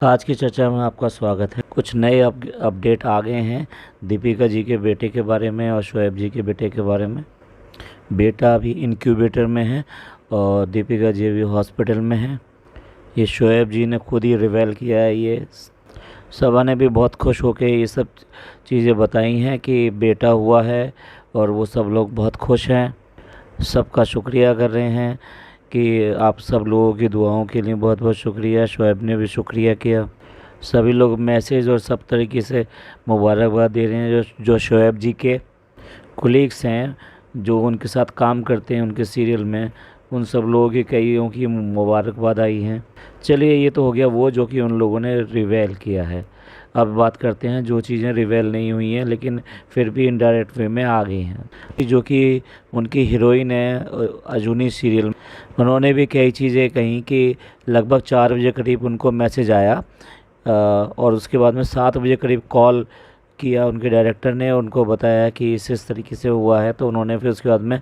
आज की चर्चा में आपका स्वागत है। कुछ नए अपडेट आ गए हैं दीपिका जी के बेटे के बारे में और शोएब जी के बेटे के बारे में। बेटा अभी इंक्यूबेटर में है और दीपिका जी अभी हॉस्पिटल में है। ये शोएब जी ने खुद ही रिवील किया है। ये सभा ने भी बहुत खुश होकर ये सब चीज़ें बताई हैं कि बेटा हुआ है और वो सब लोग बहुत खुश हैं, सबका शुक्रिया कर रहे हैं कि आप सब लोगों की दुआओं के लिए बहुत बहुत शुक्रिया। शोएब ने भी शुक्रिया किया। सभी लोग मैसेज और सब तरीके से मुबारकबाद दे रहे हैं। जो शोएब जी के कोलीग्स हैं, जो उनके साथ काम करते हैं उनके सीरियल में, उन सब लोगों की कईयों की मुबारकबाद आई हैं। चलिए, ये तो हो गया वो जो कि उन लोगों ने रिवील किया है। अब बात करते हैं जो चीज़ें रिवील नहीं हुई हैं लेकिन फिर भी इनडायरेक्ट वे में आ गई हैं, जो कि उनकी हीरोइन है अजूनी सीरियल में। उन्होंने भी कई चीज़ें कहीं कि लगभग 4 बजे करीब उनको मैसेज आया और उसके बाद में 7 बजे करीब कॉल किया उनके डायरेक्टर ने, उनको बताया कि इस तरीके से हुआ है। तो उन्होंने फिर उसके बाद में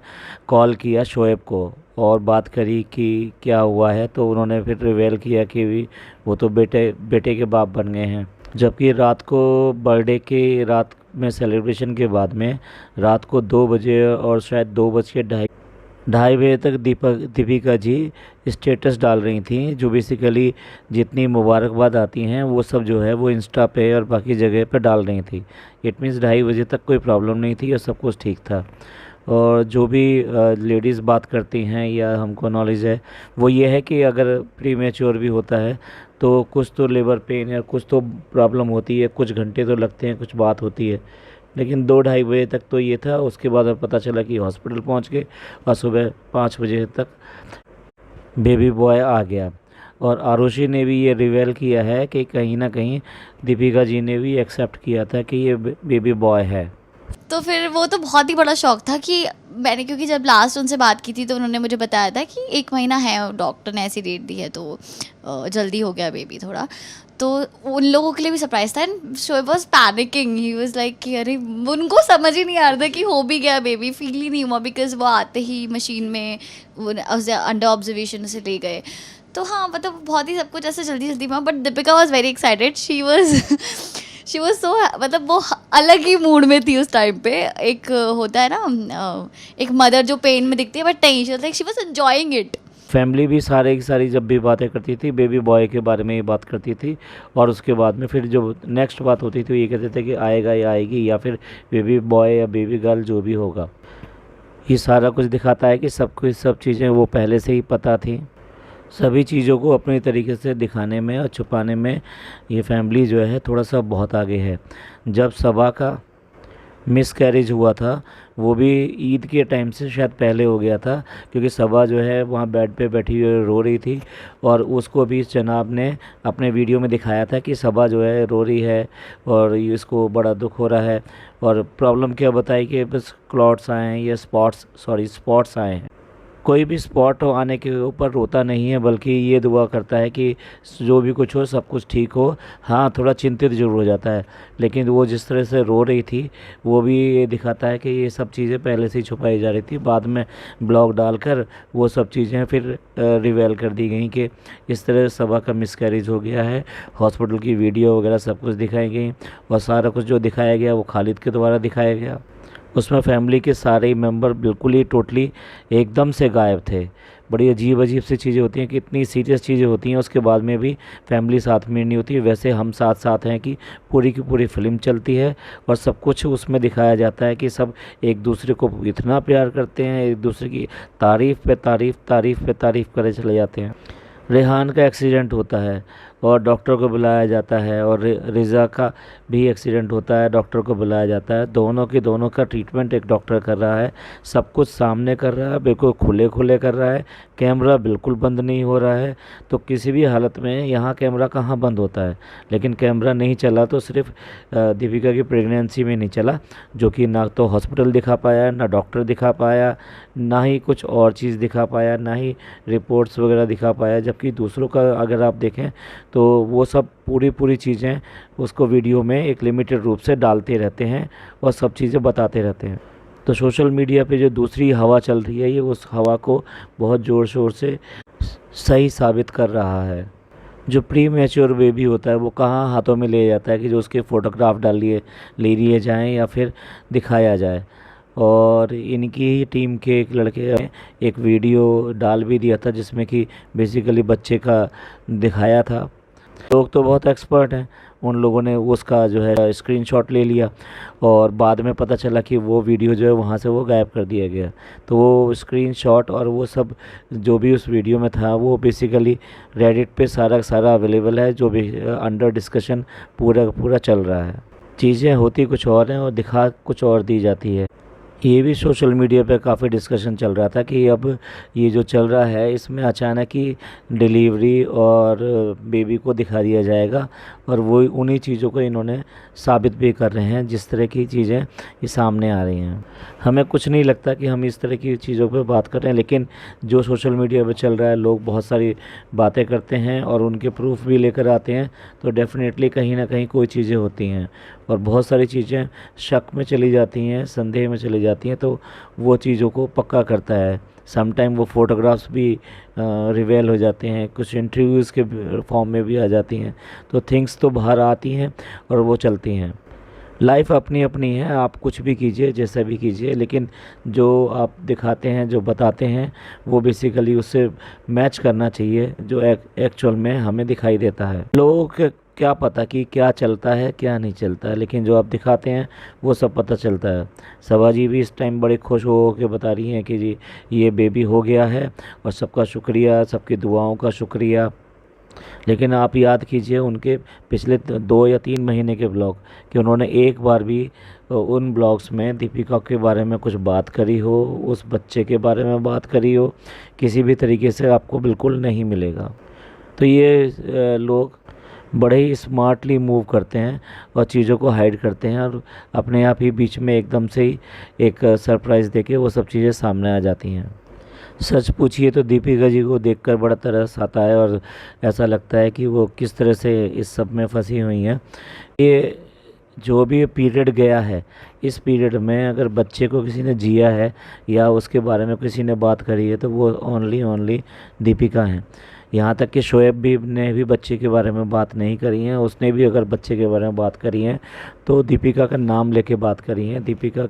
कॉल किया शोएब को और बात करी कि क्या हुआ है। तो उन्होंने फिर रिवील किया कि वो तो बेटे के बाप बन गए हैं। जबकि रात को बर्थडे के रात में सेलिब्रेशन के बाद में रात को 2 बजे और शायद 2:02 तक दीपिका जी स्टेटस डाल रही थी, जो बेसिकली जितनी मुबारकबाद आती हैं वो सब जो है वो इंस्टा पे और बाकी जगह पे डाल रही थी। इट मीन्स 2:30 तक कोई प्रॉब्लम नहीं थी और सब कुछ ठीक था। और जो भी लेडीज़ बात करती हैं या हमको नॉलेज है वो ये है कि अगर प्रीमेच्योर भी होता है तो कुछ तो लेबर पेन या कुछ तो प्रॉब्लम होती है, कुछ घंटे तो लगते हैं, कुछ बात होती है। लेकिन 2-2:30 बजे तक तो ये था। उसके बाद अब पता चला कि हॉस्पिटल पहुंच गए और सुबह 5 बजे तक बेबी बॉय आ गया। और आरुषि ने भी ये रिवील किया है कि कहीं ना कहीं दीपिका जी ने भी एक्सेप्ट किया था कि ये बेबी बॉय है। तो फिर वो तो बहुत ही बड़ा शौक था कि मैंने, क्योंकि जब लास्ट उनसे बात की थी तो उन्होंने मुझे बताया था कि 1 महीना है, डॉक्टर ने ऐसी डेट दी है, तो जल्दी हो गया बेबी थोड़ा। तो उन लोगों के लिए भी सरप्राइज था and Shoaib was panicking, he was like कि अरे, उनको समझ ही नहीं आ रहा था कि हो भी गया बेबी, फील ही नहीं हुआ बिकॉज वो आते ही मशीन में वो अंडर ऑब्जर्वेशन से ले गए। तो हाँ, मतलब बहुत ही सब कुछ ऐसे जल्दी जल्दी हुआ। But Deepika was very excited, she was so, मतलब वो अलग ही मूड में थी उस टाइम पे। एक होता है ना, एक मदर जो पेन में दिखती है बट नहीं, she was enjoying it. Family भी सारे की सारी जब भी बातें करती थी बेबी बॉय के बारे में ही बात करती थी। और उसके बाद में फिर जो नेक्स्ट बात होती थी वो ये कहते थे कि आएगा या आएगी या फिर बेबी बॉय या बेबी गर्ल जो भी होगा। ये सारा कुछ दिखाता है कि सब चीज़ें वो पहले से ही पता थी। सभी चीज़ों को अपने तरीके से दिखाने में और छुपाने में ये फैमिली जो है थोड़ा सा बहुत आगे है। जब सबा का मिस कैरेज हुआ था वो भी ईद के टाइम से शायद पहले हो गया था, क्योंकि सबा जो है वहाँ बेड पे बैठी हुई रो रही थी और उसको भी जनाब ने अपने वीडियो में दिखाया था कि सबा जो है रो रही है और इसको बड़ा दुख हो रहा है। और प्रॉब्लम क्या बताई कि बस क्लॉट्स आए हैं या स्पॉट्स आए हैं। कोई भी स्पॉट आने के ऊपर रोता नहीं है, बल्कि ये दुआ करता है कि जो भी कुछ हो सब कुछ ठीक हो। हाँ, थोड़ा चिंतित जरूर हो जाता है, लेकिन वो जिस तरह से रो रही थी वो भी ये दिखाता है कि ये सब चीज़ें पहले से ही छुपाई जा रही थी। बाद में ब्लॉग डालकर वो सब चीज़ें फिर रिवील कर दी गई कि इस तरह सबा का मिसकैरेज हो गया है। हॉस्पिटल की वीडियो वगैरह सब कुछ दिखाई गई और सारा कुछ जो दिखाया गया वो खालिद के द्वारा दिखाया गया। उसमें फैमिली के सारे मेंबर बिल्कुल ही टोटली एकदम से गायब थे। बड़ी अजीब अजीब सी चीज़ें होती हैं कि इतनी सीरियस चीज़ें होती हैं उसके बाद में भी फैमिली साथ में नहीं होती। वैसे हम साथ साथ हैं कि पूरी की पूरी फिल्म चलती है और सब कुछ उसमें दिखाया जाता है कि सब एक दूसरे को इतना प्यार करते हैं, एक दूसरे की तारीफ़ पे तारीफ़ करे चले जाते हैं। रेहान का एक्सीडेंट होता है और डॉक्टर को बुलाया जाता है और रिज़ा का भी एक्सीडेंट होता है, डॉक्टर को बुलाया जाता है। दोनों का ट्रीटमेंट एक डॉक्टर कर रहा है, सब कुछ सामने कर रहा है, बिल्कुल खुले खुले कर रहा है। कैमरा बिल्कुल बंद नहीं हो रहा है। तो किसी भी हालत में यहाँ कैमरा कहाँ बंद होता है, लेकिन कैमरा नहीं चला तो सिर्फ दीपिका की प्रेगनेंसी में नहीं चला, जो कि ना तो हॉस्पिटल दिखा पाया, ना डॉक्टर दिखा पाया, ना ही कुछ और चीज़ दिखा पाया, ना ही रिपोर्ट्स वगैरह दिखा पाया। जबकि दूसरों का अगर आप देखें तो वो सब पूरी चीज़ें उसको वीडियो में एक लिमिटेड रूप से डालते रहते हैं और सब चीज़ें बताते रहते हैं। तो सोशल मीडिया पे जो दूसरी हवा चल रही है ये उस हवा को बहुत ज़ोर शोर से सही साबित कर रहा है। जो प्री मैच्योर बेबी होता है वो कहाँ हाथों में ले जाता है कि जो उसके फ़ोटोग्राफ ले लिए जाएं या फिर दिखाया जाए। और इनकी ही टीम के एक लड़के ने एक वीडियो डाल भी दिया था जिसमें कि बेसिकली बच्चे का दिखाया था। लोग तो बहुत एक्सपर्ट हैं, उन लोगों ने उसका जो है स्क्रीनशॉट ले लिया और बाद में पता चला कि वो वीडियो जो है वहाँ से वो गायब कर दिया गया। तो वो स्क्रीनशॉट और वो सब जो भी उस वीडियो में था वो बेसिकली रेडिट पे सारा सारा अवेलेबल है, जो भी अंडर डिस्कशन पूरा पूरा चल रहा है। चीज़ें होती कुछ और हैं और दिखा कुछ और दी जाती है। ये भी सोशल मीडिया पे काफ़ी डिस्कशन चल रहा था कि अब ये जो चल रहा है इसमें अचानक ही डिलीवरी और बेबी को दिखा दिया जाएगा, और वो उन्हीं चीज़ों को इन्होंने साबित भी कर रहे हैं जिस तरह की चीज़ें ये सामने आ रही हैं। हमें कुछ नहीं लगता कि हम इस तरह की चीज़ों पे बात कर रहे हैं, लेकिन जो सोशल मीडिया पे चल रहा है लोग बहुत सारी बातें करते हैं और उनके प्रूफ भी लेकर आते हैं, तो डेफ़िनेटली कहीं ना कहीं कोई चीज़ें होती हैं और बहुत सारी चीज़ें शक में चली जाती हैं, संदेह में चली जाती हैं, तो वो चीज़ों को पक्का करता है। समटाइम वो फ़ोटोग्राफ्स भी रिवेल हो जाते हैं, कुछ इंटरव्यूज़ के फॉर्म में भी आ जाती हैं, तो थिंग्स तो बाहर आती हैं और वो चलती हैं। लाइफ अपनी अपनी है, आप कुछ भी कीजिए, जैसा भी कीजिए, लेकिन जो आप दिखाते हैं, जो बताते हैं, वो बेसिकली उससे मैच करना चाहिए जो एक्चुअल में हमें दिखाई देता है। लोगों के क्या पता कि क्या चलता है क्या नहीं चलता है, लेकिन जो आप दिखाते हैं वो सब पता चलता है। सभा जी भी इस टाइम बड़े खुश हो के बता रही हैं कि जी ये बेबी हो गया है और सबका शुक्रिया, सबकी दुआओं का शुक्रिया। लेकिन आप याद कीजिए उनके पिछले 2 या 3 महीने के ब्लॉग, कि उन्होंने एक बार भी उन ब्लॉग्स में दीपिका के बारे में कुछ बात करी हो, उस बच्चे के बारे में बात करी हो, किसी भी तरीके से आपको बिल्कुल नहीं मिलेगा। तो ये लोग बड़े ही स्मार्टली मूव करते हैं और चीज़ों को हाइड करते हैं और अपने आप ही बीच में एकदम से ही एक सरप्राइज़ देके वो सब चीज़ें सामने आ जाती हैं। सच पूछिए तो दीपिका जी को देखकर बड़ा तरस आता है और ऐसा लगता है कि वो किस तरह से इस सब में फंसी हुई हैं। ये जो भी पीरियड गया है, इस पीरियड में अगर बच्चे को किसी ने जिया है या उसके बारे में किसी ने बात करी है तो वो ओनली दीपिका हैं। यहाँ तक कि शोएब भी ने भी बच्चे के बारे में बात नहीं करी है, उसने भी अगर बच्चे के बारे में बात करी है तो दीपिका का नाम लेके बात करी है, दीपिका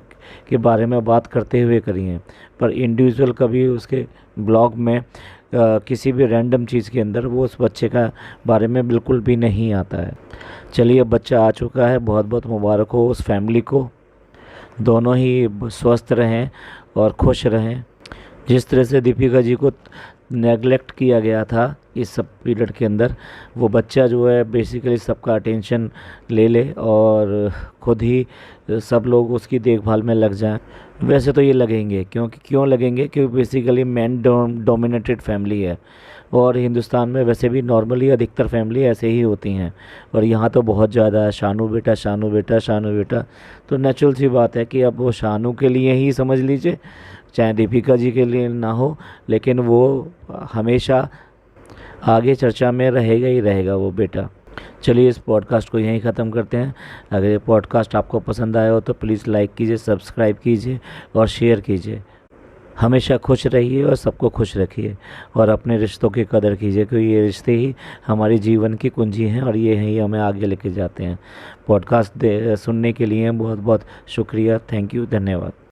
के बारे में बात करते हुए करी हैं। पर इंडिविजुअल कभी उसके ब्लॉग में किसी भी रैंडम चीज़ के अंदर वो उस बच्चे का बारे में बिल्कुल भी नहीं आता है। चलिए, अब बच्चा आ चुका है, बहुत बहुत मुबारक हो उस फैमिली को। दोनों ही स्वस्थ रहें और खुश रहें। जिस तरह से दीपिका जी को नेगलेक्ट किया गया था इस सब पीरियड के अंदर, वो बच्चा जो है बेसिकली सबका अटेंशन ले ले और खुद ही सब लोग उसकी देखभाल में लग जाएं। वैसे तो ये लगेंगे, क्यों लगेंगे? क्योंकि बेसिकली मैन डोमिनेटेड फैमिली है और हिंदुस्तान में वैसे भी नॉर्मली अधिकतर फैमिली ऐसे ही होती हैं, और यहाँ तो बहुत ज़्यादा है शानू बेटा शानू बेटा शानू बेटा। तो नेचुरल सी बात है कि अब वो शानू के लिए ही समझ लीजिए, चाहे दीपिका जी के लिए ना हो, लेकिन वो हमेशा आगे चर्चा में रहेगा ही रहेगा वो बेटा। चलिए, इस पॉडकास्ट को यहीं ख़त्म करते हैं। अगर ये पॉडकास्ट आपको पसंद आया हो तो प्लीज़ लाइक कीजिए, सब्सक्राइब कीजिए और शेयर कीजिए। हमेशा खुश रहिए और सबको खुश रखिए और अपने रिश्तों की कदर कीजिए, क्योंकि ये रिश्ते ही हमारे जीवन की कुंजी हैं और ये ही हमें आगे लेके जाते हैं। पॉडकास्ट सुनने के लिए बहुत बहुत शुक्रिया। थैंक यू, धन्यवाद।